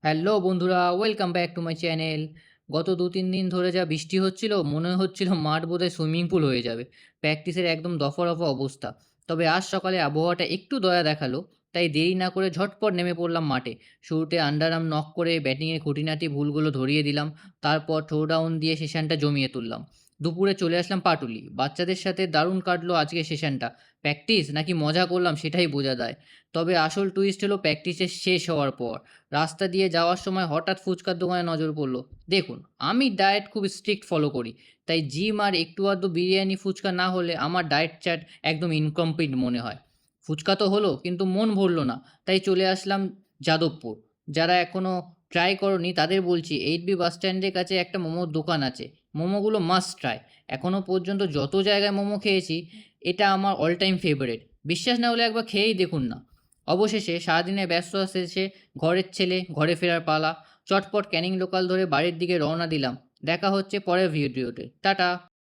Hello বন্ধুরা, welcome back to my channel. গত ২-৩ দিন ধরে যা বৃষ্টি হচ্ছিল, মনে হচ্ছিল মাঠ বোধহয় সুইমিং পুল হয়ে যাবে। প্র্যাকটিসের একদম দফা-রফা অবস্থা। তবে আজ সকালে আবহাওয়াটা একটু দয়া দেখালো, তাই দেরি না করে ঝটপট নেমে পড়লাম মাঠে। শুরুতে আন্ডারআর্ম নক করে ব্যাটিংয়ের খুঁটিনাটি ভুলগুলো ধরিয়ে দিলাম। তারপর থ্রোডাউন দিয়ে সেশনটা জমিয়ে তুললাম। দুপুরে চলে আসলাম পাটুলি। বাচ্চাদের সাথে দারুণ কাটলো আজকের সেশনটা। প্র্যাকটিস নাকি মজা করলাম সেটাই বোঝা দায়। তবে আসল টুইস্ট হলো প্র্যাকটিসের শেষ হওয়ার পর। রাস্তা দিয়ে যাওয়ার সময় হঠাৎ ফুচকার দোকানে নজর পড়লো। দেখুন, আমি ডায়েট খুব স্ট্রিক্ট ফলো করি। তাই জিম আর একটু আধটু বিরিয়ানি ফুচকা না হলে আমার ডায়েট চার্ট একদম ইনকমপ্লিট মনে হয়। ফুচকা তো হলো কিন্তু মন ভরল না। তাই চলে আসলাম যাদবপুর। যারা এখনও ট্রাই করোনি তাদের বলছি 8B বাস স্ট্যান্ডের কাছে একটা মোমোর দোকান আছে। মোমোগুলো মাস্ট ট্রাই। এখনও পর্যন্ত যত জায়গায় মোমো খেয়েছি, এটা আমার অল টাইম ফেভারিট। বিশ্বাস না হলে একবার খেয়েই দেখুন না। অবশেষে সারাদিনের ব্যস্ততা শেষে ঘরের ছেলে, ঘরে ফেরার পালা। চটপট ক্যানিং লোকাল ধরে বাড়ির দিকে রওনা দিলাম। দেখা হচ্ছে পরের ভিডিওতে। টাটা।